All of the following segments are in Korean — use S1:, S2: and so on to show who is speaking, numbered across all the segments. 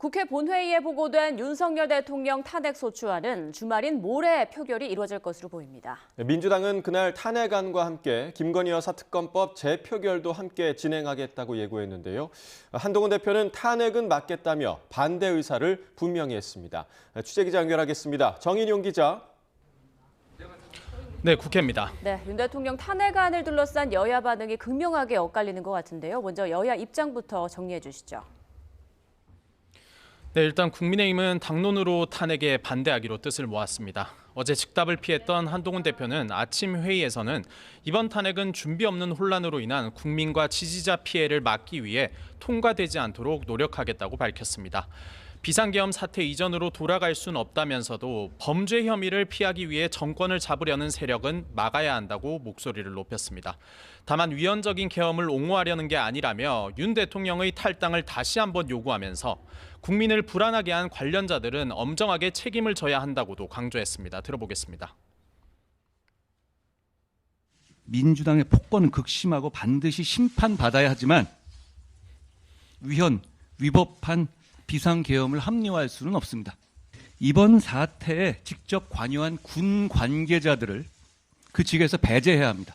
S1: 국회 본회의에 보고된 윤석열 대통령 탄핵소추안은 주말인 모레 표결이 이루어질 것으로 보입니다.
S2: 민주당은 그날 탄핵안과 함께 김건희 여사 특검법 재표결도 함께 진행하겠다고 예고했는데요. 한동훈 대표는 탄핵은 막겠다며 반대 의사를 분명히 했습니다. 취재기자 연결하겠습니다. 정인용 기자.
S3: 네, 국회입니다.
S1: 네, 윤 대통령 탄핵안을 둘러싼 여야 반응이 극명하게 엇갈리는 것 같은데요. 먼저 여야 입장부터 정리해 주시죠.
S3: 네, 일단 국민의힘은 당론으로 탄핵에 반대하기로 뜻을 모았습니다. 어제 즉답을 피했던 한동훈 대표는 아침 회의에서는 이번 탄핵은 준비 없는 혼란으로 인한 국민과 지지자 피해를 막기 위해 통과되지 않도록 노력하겠다고 밝혔습니다. 비상계엄 사태 이전으로 돌아갈 수는 없다면서도 범죄 혐의를 피하기 위해 정권을 잡으려는 세력은 막아야 한다고 목소리를 높였습니다. 다만 위헌적인 계엄을 옹호하려는 게 아니라며 윤 대통령의 탈당을 다시 한번 요구하면서 국민을 불안하게 한 관련자들은 엄정하게 책임을 져야 한다고도 강조했습니다. 들어보겠습니다.
S4: 민주당의 폭거는 극심하고 반드시 심판받아야 하지만 위헌, 위법한 비상계엄을 합리화할 수는 없습니다. 이번 사태에 직접 관여한 군 관계자들을 그 직에서 배제해야 합니다.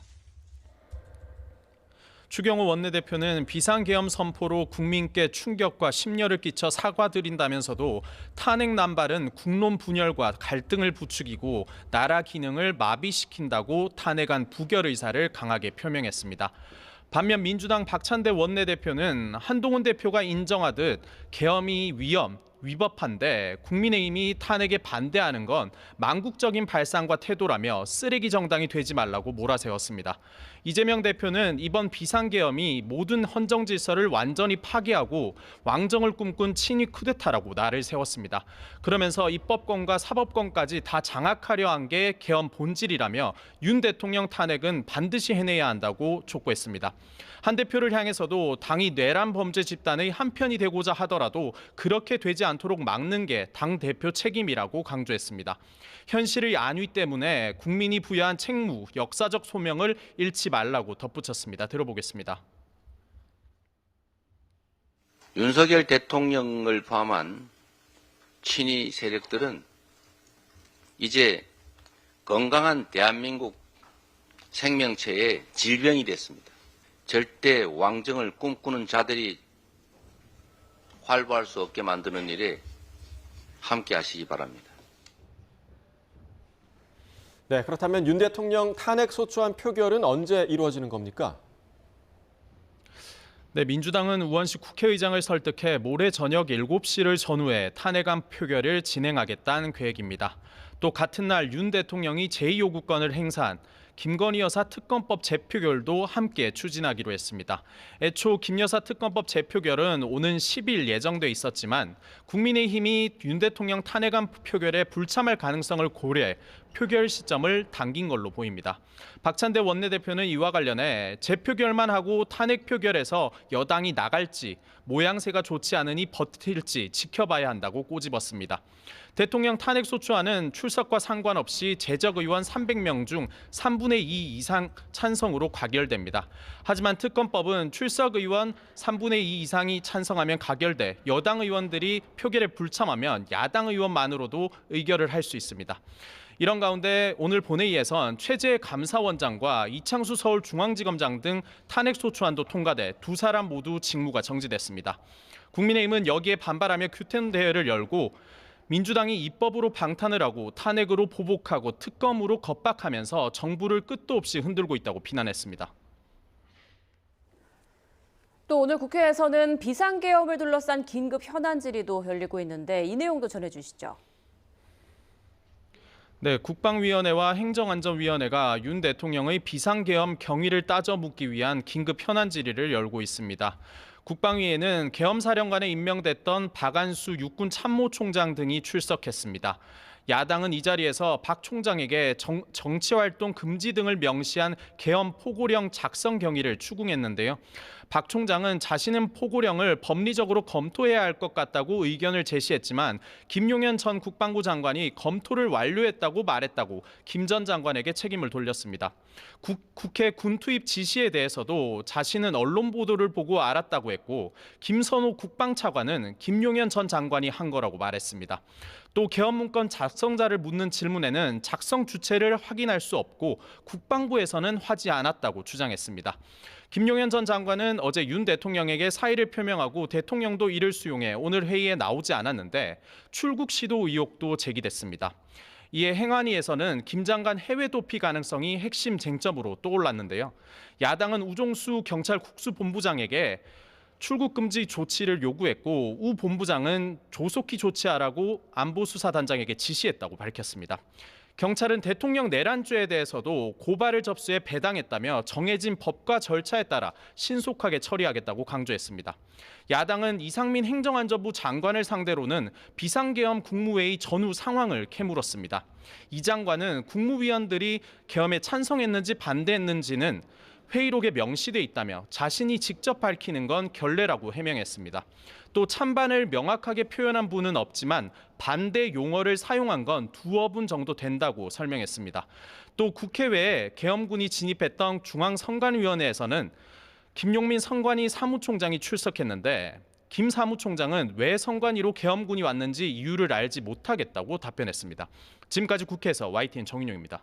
S3: 추경호 원내대표는 비상계엄 선포로 국민께 충격과 심려를 끼쳐 사과드린다면서도 탄핵 남발은 국론 분열과 갈등을 부추기고 나라 기능을 마비시킨다고 탄핵안 부결 의사를 강하게 표명했습니다. 반면 민주당 박찬대 원내대표는 한동훈 대표가 인정하듯 계엄이 위법한데 국민의힘이 탄핵에 반대하는 건 망국적인 발상과 태도라며 쓰레기 정당이 되지 말라고 몰아세웠습니다. 이재명 대표는 이번 비상계엄이 모든 헌정 질서를 완전히 파괴하고 왕정을 꿈꾼 친위 쿠데타라고 날을 세웠습니다. 그러면서 입법권과 사법권까지 다 장악하려 한 게 계엄 본질이라며 윤 대통령 탄핵은 반드시 해내야 한다고 촉구했습니다. 한 대표를 향해서도 당이 내란 범죄 집단의 한편이 되고자 하더라도 그렇게 되지 않도록 막는 게 당 대표 책임이라고 강조했습니다. 현실의 안위 때문에 국민이 부여한 책무, 역사적 소명을 잃지 말라고 덧붙였습니다. 들어보겠습니다.
S5: 윤석열 대통령을 포함한 친위 세력들은 이제 건강한 대한민국 생명체의 질병이 됐습니다. 절대 왕정을 꿈꾸는 자들이 활보할 수 없게 만드는 일에 함께 하시기 바랍니다.
S2: 네, 그렇다면 윤 대통령 탄핵소추안 표결은 언제 이루어지는 겁니까?
S3: 네, 민주당은 우원식 국회의장을 설득해 모레 저녁 7시를 전후해 탄핵안 표결을 진행하겠다는 계획입니다. 또 같은 날 윤 대통령이 제2요구권을 행사한 김건희 여사 특검법 재표결도 함께 추진하기로 했습니다. 애초 김 여사 특검법 재표결은 오는 10일 예정돼 있었지만 국민의힘이 윤 대통령 탄핵안 표결에 불참할 가능성을 고려해 표결 시점을 당긴 걸로 보입니다. 박찬대 원내대표는 이와 관련해 재표결만 하고 탄핵 표결에서 여당이 나갈지 모양새가 좋지 않으니 버틸지 지켜봐야 한다고 꼬집었습니다. 대통령 탄핵소추안은 출석과 상관없이 재적 의원 300명 중 3분의 2 이상 찬성으로 가결됩니다. 하지만 특검법은 출석 의원 3분의 2 이상이 찬성하면 가결돼 여당 의원들이 표결에 불참하면 야당 의원만으로도 의결을 할 수 있습니다. 이런 가운데 오늘 본회의에선 최재 감사원장과 이창수 서울중앙지검장 등 탄핵소추안도 통과돼 두 사람 모두 직무가 정지됐습니다. 국민의힘은 여기에 반발하며 규탄 대회를 열고 민주당이 입법으로 방탄을 하고 탄핵으로 보복하고 특검으로 겁박하면서 정부를 끝도 없이 흔들고 있다고 비난했습니다.
S1: 또 오늘 국회에서는 비상계엄을 둘러싼 긴급 현안 질의도 열리고 있는데 이 내용도 전해주시죠.
S3: 네, 국방위원회와 행정안전위원회가 윤 대통령의 비상계엄 경위를 따져 묻기 위한 긴급 현안 질의를 열고 있습니다. 국방위에는 계엄사령관에 임명됐던 박안수 육군 참모총장 등이 출석했습니다. 야당은 이 자리에서 박 총장에게 정치활동 금지 등을 명시한 계엄 포고령 작성 경위를 추궁했는데요. 박 총장은 자신은 포고령을 법리적으로 검토해야 할 것 같다고 의견을 제시했지만 김용현 전 국방부 장관이 검토를 완료했다고 말했다고 김 전 장관에게 책임을 돌렸습니다. 국회 군투입 지시에 대해서도 자신은 언론 보도를 보고 알았다고 했고 김선호 국방차관은 김용현 전 장관이 한 거라고 말했습니다. 또 계엄문건 작성자를 묻는 질문에는 작성 주체를 확인할 수 없고 국방부에서는 하지 않았다고 주장했습니다. 김용현 전 장관은 어제 윤 대통령에게 사의를 표명하고 대통령도 이를 수용해 오늘 회의에 나오지 않았는데 출국 시도 의혹도 제기됐습니다. 이에 행안위에서는 김 장관 해외 도피 가능성이 핵심 쟁점으로 떠올랐는데요. 야당은 우종수 경찰 국수본부장에게 출국 금지 조치를 요구했고 우 본부장은 조속히 조치하라고 안보수사단장에게 지시했다고 밝혔습니다. 경찰은 대통령 내란죄에 대해서도 고발을 접수해 배당했다며 정해진 법과 절차에 따라 신속하게 처리하겠다고 강조했습니다. 야당은 이상민 행정안전부 장관을 상대로는 비상계엄 국무회의 전후 상황을 캐물었습니다. 이 장관은 국무위원들이 계엄에 찬성했는지 반대했는지는 회의록에 명시돼 있다며 자신이 직접 밝히는 건 결례라고 해명했습니다. 또 찬반을 명확하게 표현한 부는 없지만 반대 용어를 사용한 건 두어 분 정도 된다고 설명했습니다. 또 국회외에 계엄군이 진입했던 중앙선관위원회에서는 김용민 선관위 사무총장이 출석했는데 김 사무총장은 왜 선관위로 계엄군이 왔는지 이유를 알지 못하겠다고 답변했습니다. 지금까지 국회에서 YTN 정인용입니다.